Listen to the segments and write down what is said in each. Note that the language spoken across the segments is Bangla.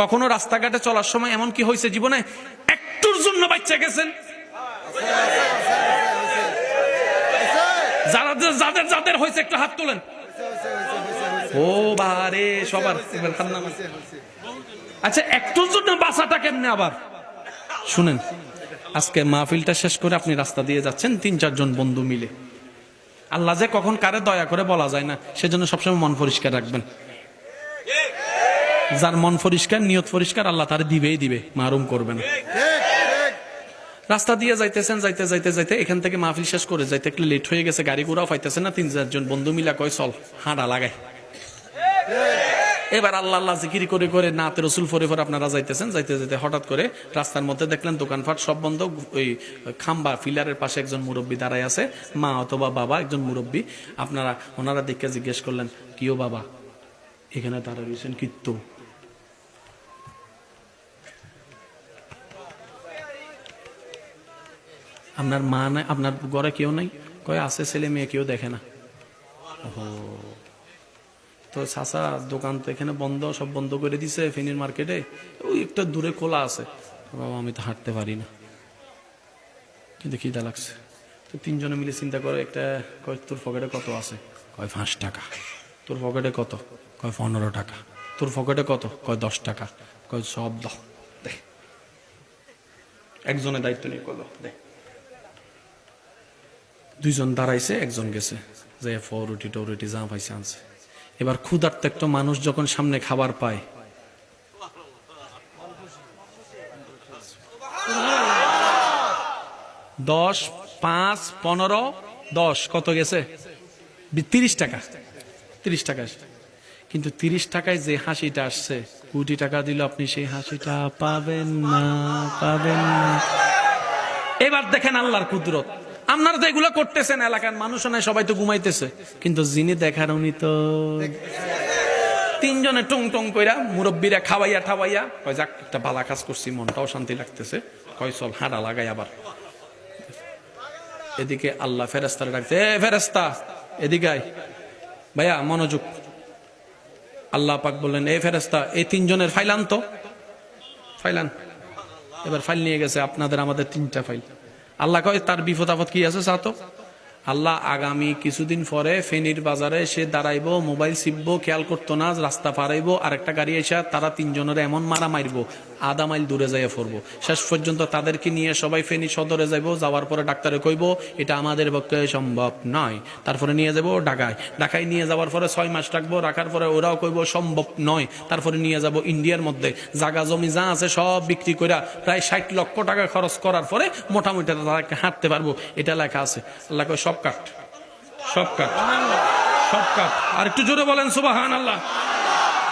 কখনো রাস্তাঘাটে চলার সময় এমন কি হয়েছে জীবনে একটুর জন্য বাচ্চা গেছেন? যাদের যাদের হয়েছে একটু হাত তোলেন। ও বারে সবার। আচ্ছা, একটুর জন্য বাঁচাটা কেমনে? আবার শুনেন, আজকে মাহফিলটা শেষ করে আপনি রাস্তা দিয়ে যাচ্ছেন ৩-৪ জন বন্ধু মিলে। আল্লাহ যে কখন কারে দয়া করে বলা যায় না, সেজন্য সবসময় মন পরিষ্কার রাখবেন। যার মন পরিষ্কার, নিয়ত পরিষ্কার, আল্লাহ তার দিবেই দিবে, মারুম করবেন। রাস্তা দিয়ে যাইতেছেন, যাইতে যাইতে যাইতে এখান থেকে মাহফিল শেষ করে যাইতে একটু লেট হয়ে গেছে, গাড়ি ঘোড়াও পাইতেছে না। ৩-৪ জন বন্ধু মিলা কয় চল হাঁটা লাগায়। এবার আল্লাহ আল্লাহ জিকির করে করে নাতে রসুল ফরে ফরে আপনারা যাইতেছেন, যাইতে যাইতে হঠাৎ করে রাস্তার মধ্যে দেখলেন দোকানপাট সব বন্ধ। ওই খাম্বা ফিলারের পাশে একজন মুরব্বী দাঁড়ায় আছে, মা অথবা বাবা, একজন মুরব্বী। ওনারা দেখে জিজ্ঞেস করলেন, কিও বাবা এখানে দাঁড়ায় রয়েছেন কিত্তু? আপনার মা নাই? আপনার ঘরে কেউ নাই? কয় আছে, ছেলে মেয়ে কেউ দেখে না। তো চাচা দোকান তো এখানে বন্ধ, সব বন্ধ করে দিছে ফেনীর মার্কেটে, ওই একটা দূরে খোলা আছে। বাবা আমি তো হাঁটতে পারি না, কিন্তু খিদা লাগছে। তো ৩ জনে মিলে চিন্তা করে, একটা কয় তোর পকেটে কত আছে? কয় ৫ টাকা। তোর পকেটে কত? কয় ১৫ টাকা। তোর পকেটে কত? কয় ১০ টাকা। কয় সব দাও, দেখ। একজনের দায়িত্ব নিয়ে করলো, দেখ। ২ জন দাঁড়াইছে, একজন গেছে, যে রুটি টরুটি যা পাইছে আনছে। এবার ক্ষুধার্ত একটা মানুষ যখন সামনে খাবার পায়, ১০, ৫, ১৫, ১০ কত গেছে? ৩০ টাকা। ৩০ টাকা। কিন্তু ৩০ টাকায় যে হাসিটা আসছে, কোটি টাকা দিল আপনি সেই হাসিটা পাবেন না, পাবেন না। এবার দেখেন আল্লাহর কুদরত। আপনারা তো এগুলো করতেছেন, এলাকার মানুষ নাই, সবাই তো ঘুমাইতেছে, কিন্তু যিনি দেখার উনি তো। ৩ জনে টং টং কইরা মুরব্বীরা খাওয়াইয়া ঠাওয়াইয়া কয় যাক একটা ভালো কাজ করছি, মনটাও শান্তি লাগতেছে, কয় চল হাঁটা লাগাই আবার। এদিকে আল্লাহ ফেরেস্তারে ডাকতে, এ ফেরেস্তা এদিকে আয়, ভাইয়া মনোযোগ। আল্লাহ পাক বললেন, এ ফেরেস্তা এই ৩ জনের ফাইল আনতো, ফাইলান। এবার ফাইল নিয়ে গেছে, আপনাদের আমাদের ৩টা ফাইল। আল্লাহ কয় তার বিপদ আপদ কি আছে চাতো? আল্লাহ আগামী কিছুদিন পরে ফেনীর বাজারে সে দাঁড়াইবো, মোবাইল চিপবো, খেয়াল করতো না, রাস্তা পারাইবো, আরেকটা গাড়ি এসে তারা ৩ জনের এমন মারা মারবো, আধা মাইল দূরে যাইয়া পড়বো। শেষ পর্যন্ত তাদেরকে নিয়ে সবাই ফেনী সদরে যাইবো। যাওয়ার পরে ডাক্তারে কইবো এটা আমাদের পক্ষে সম্ভব নয়। তারপরে নিয়ে যাবো ঢাকায় নিয়ে যাওয়ার পরে 6 মাস রাখবো, রাখার পরে ওরাও কইবো সম্ভব নয়। তারপরে নিয়ে যাবো ইন্ডিয়ার মধ্যে, জাগা জমি যা আছে সব বিক্রি করে প্রায় ৬০ লক্ষ টাকা খরচ করার পরে মোটামুটি তারা হাঁটতে পারবো, এটা লেখা আছে। আল্লাহ কয় সব কাট, সব কাট, সব কাট। আর একটু জোরে বলেন সুবহানাল্লাহ।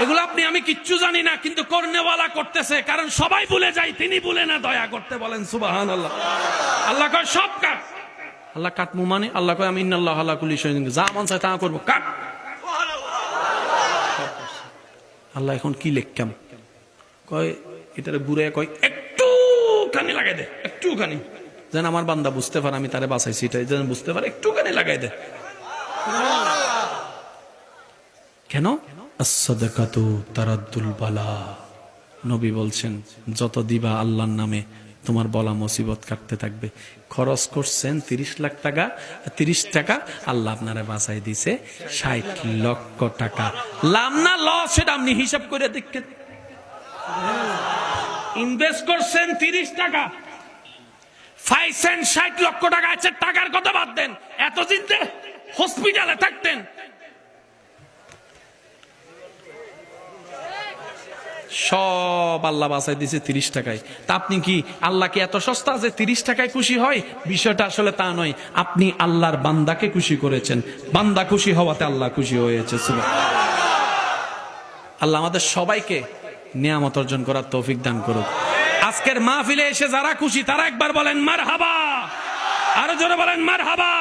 এগুলো আপনি আমি কিচ্ছু জানি না, কিন্তু করনেওয়ালা করতেছে, কারণ সবাই ভুলে যায়, তিনি ভুলে না, দয়া করতে বলেন সুবহানাল্লাহ। আল্লাহ কয় সব কাট। আল্লাহ কাটমু মানে? আল্লাহ কয় আমি ইন্নাল্লাহু আলা কুল্লি শাইইন, যা মন চায় তা করবো, কাট। আল্লাহ এখন কি লিখতাম? কয় এটারে বুড়ে কয় একটুখানি লাগাই দে, একটুখানি, যেন আমার বান্দা বুঝতে পারে আমি তারে বাঁচাইছি, এটাই যেন বুঝতে পারে, একটুখানি লাগাই দে। কেন? as-sadaqatu taraddul bala। নবী বলছেন যত দিবা আল্লাহর নামে তোমার বলা মুসিবত কাটতে থাকবে। খরচ করছেন ৩০ লাখ টাকা, ৩০ টাকা আল্লাহ আপনারা বাঁচাই দিছে ৬০ লক্ষ টাকা। লাভ না লস সেটা আপনি হিসাব করে দেখেন। ইনভেস্ট করছেন ৩০ টাকা, পাইছেন ৬০ লক্ষ টাকা। আচ্ছা টাকার কথা বাদ দেন, এত চিন্তা হসপিটালে থাকতেন, সব আল্লাহ বাঁচাই দিছে ৩০ টাকায়। তা আপনি কি আল্লাহ কি এত সস্তা যে ৩০ টাকায় খুশি হয়? বিষয়টা আসলে তা নয়। আপনি আল্লাহর বান্দাকে খুশি করেছেন, বান্দা খুশি হওয়াতে আল্লাহ খুশি হয়েছে। আল্লাহ আমাদের সবাইকে নিয়ামত অর্জন করার তৌফিক দান করুক। আজকের মাহফিলে এসে যারা খুশি তারা একবার বলেন মারহাবা, আরো জোরে বলেন মারহাবা।